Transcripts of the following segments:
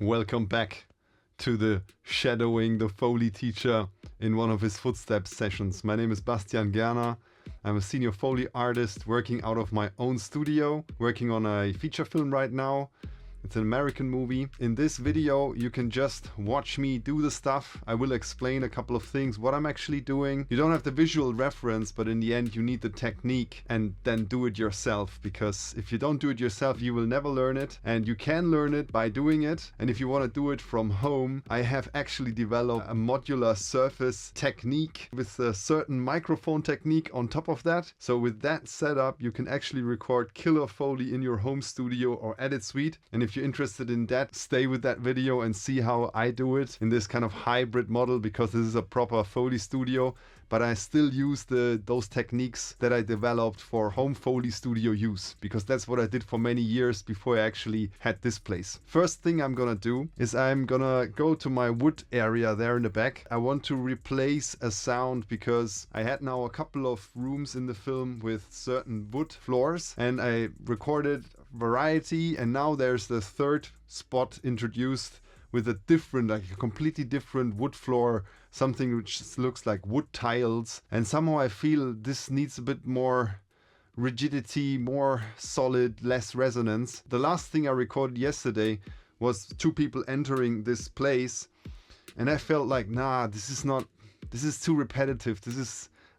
Welcome back to the Shadowing the Foley Teacher in one of his footsteps sessions. My name is Bastian Gerner. I'm a senior Foley artist working out of my own studio, working on a feature film right now. It's an American movie. In this video, you can just watch me do the stuff. I will explain a couple of things, what I'm actually doing. You don't have the visual reference, but in the end, you need the technique and then do it yourself. Because if you don't do it yourself, you will never learn it. And you can learn it by doing it. And if you want to do it from home, I have actually developed a modular surface technique with a certain microphone technique on top of that. So with that setup, you can actually record killer Foley in your home studio or Edit Suite. And if you're interested in that, stay with that video and see how I do it in this kind of hybrid model, because this is a proper Foley studio, but I still use those techniques that I developed for home Foley studio use, because that's what I did for many years before I actually had this place. First thing I'm gonna do is I'm gonna go to my wood area there in the back. I want to replace a sound because I had now a couple of rooms in the film with certain wood floors, and I recorded variety, and now there's the third spot introduced with a different, like a completely different wood floor, something which looks like wood tiles, and somehow I feel this needs a bit more rigidity, more solid, less resonance. The last thing I recorded yesterday was two people entering this place, and I felt like, nah, this is too repetitive.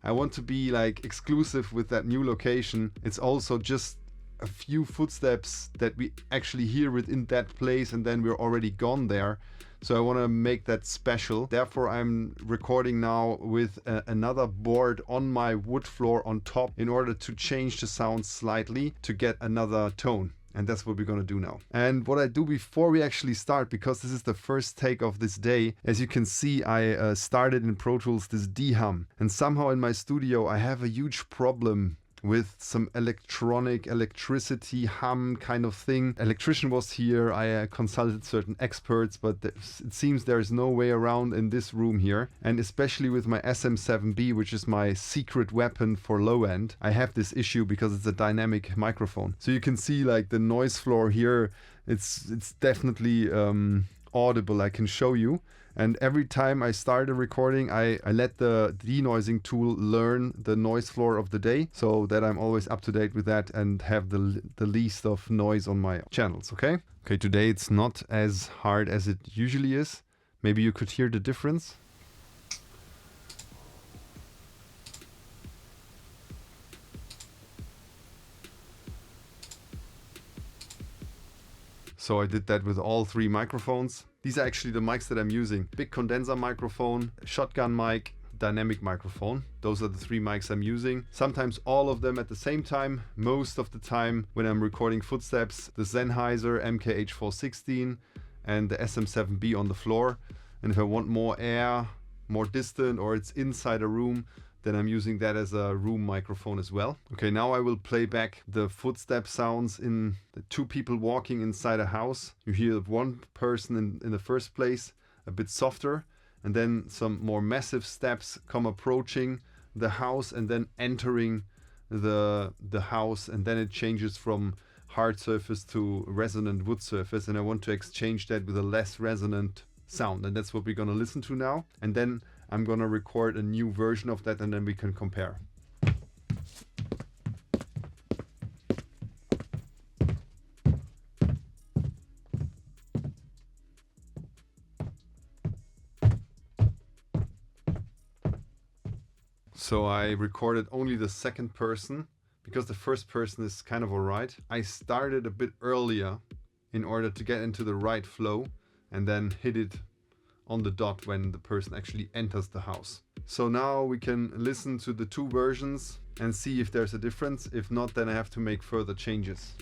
I want to be like exclusive with that new location. It's also just a few footsteps that we actually hear within that place, and then we're already gone there. So I want to make that special. Therefore, I'm recording now with another board on my wood floor on top in order to change the sound slightly to get another tone. And that's what we're gonna do now. And what I do before we actually start, because this is the first take of this day, as you can see, I started in Pro Tools this D-hum. And somehow in my studio, I have a huge problem with some electricity hum kind of thing. Electrician was here, I consulted certain experts, but it seems there is no way around in this room here. And especially with my SM7B, which is my secret weapon for low end, I have this issue because it's a dynamic microphone. So you can see like the noise floor here, it's definitely audible. I can show you. And every time I start a recording, I let the denoising tool learn the noise floor of the day, so that I'm always up to date with that and have the least of noise on my channels, okay? Okay, today it's not as hard as it usually is. Maybe you could hear the difference. So I did that with all three microphones. These are actually the mics that I'm using. Big condenser microphone, shotgun mic, dynamic microphone. Those are the three mics I'm using. Sometimes all of them at the same time. Most of the time when I'm recording footsteps, the Sennheiser MKH416 and the SM7B on the floor. And if I want more air, more distant, or it's inside a room, then I'm using that as a room microphone as well. Okay, now I will play back the footstep sounds in the two people walking inside a house. You hear one person in the first place, a bit softer, and then some more massive steps come approaching the house and then entering the house, and then it changes from hard surface to resonant wood surface, and I want to exchange that with a less resonant sound, and that's what we're gonna listen to now. And then I'm gonna record a new version of that, and then we can compare. So I recorded only the second person because the first person is kind of alright. I started a bit earlier in order to get into the right flow and then hit it on the dot when the person actually enters the house. So now we can listen to the two versions and see if there's a difference. If not, then I have to make further changes.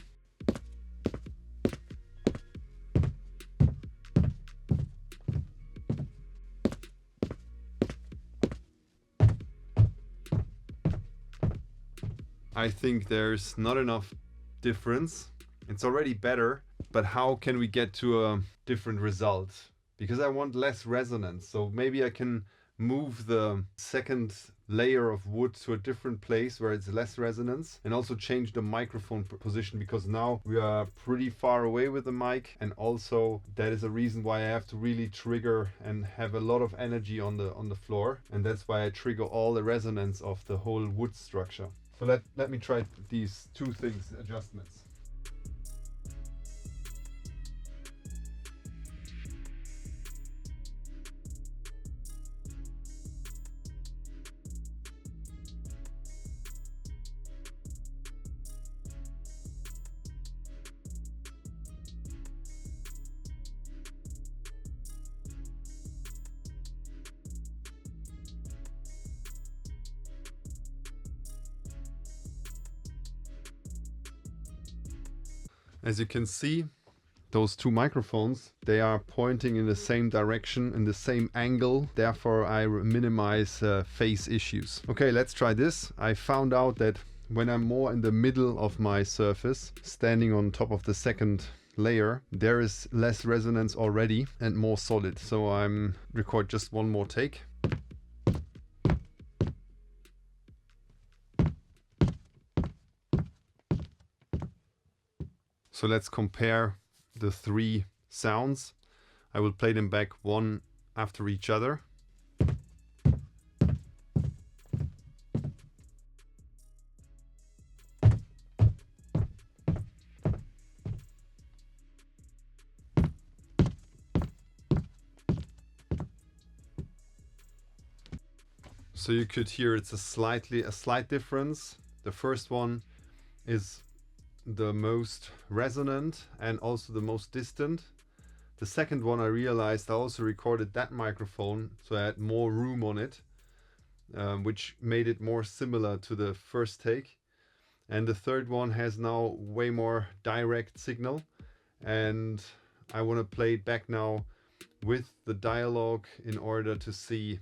I think there's not enough difference. It's already better, but how can we get to a different result? Because I want less resonance, so maybe I can move the second layer of wood to a different place where it's less resonance, and also change the microphone position, because now we are pretty far away with the mic, and also that is a reason why I have to really trigger and have a lot of energy on the floor, and that's why I trigger all the resonance of the whole wood structure. So let me try these two things, adjustments. As you can see, those two microphones, they are pointing in the same direction, in the same angle. Therefore, I minimize phase issues. Okay, let's try this. I found out that when I'm more in the middle of my surface, standing on top of the second layer, there is less resonance already and more solid. So I'm record just one more take. So let's compare the three sounds. I will play them back one after each other. So you could hear it's a slight difference. The first one is the most resonant and also the most distant. The second one, I realized I also recorded that microphone, so I had more room on it, which made it more similar to the first take. And the third one has now way more direct signal, and I want to play it back now with the dialogue in order to see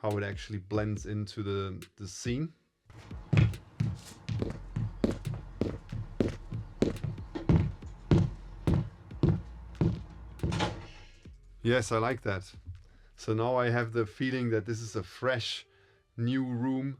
how it actually blends into the scene. Yes, I like that. So now I have the feeling that this is a fresh, new room.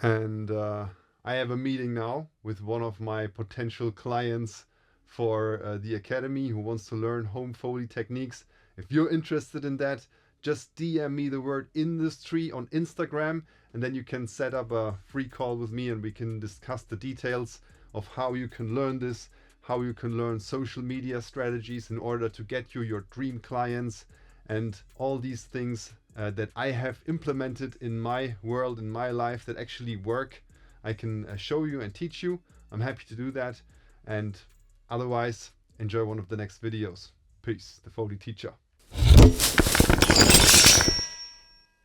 And I have a meeting now with one of my potential clients for the Academy who wants to learn home Foley techniques. If you're interested in that, just DM me the word industry on Instagram, and then you can set up a free call with me and we can discuss the details of how you can learn this, how you can learn social media strategies in order to get you your dream clients, and all these things that I have implemented in my world, in my life, that actually work. I can show you and teach you. I'm happy to do that. And otherwise, enjoy one of the next videos. Peace, the Foley teacher.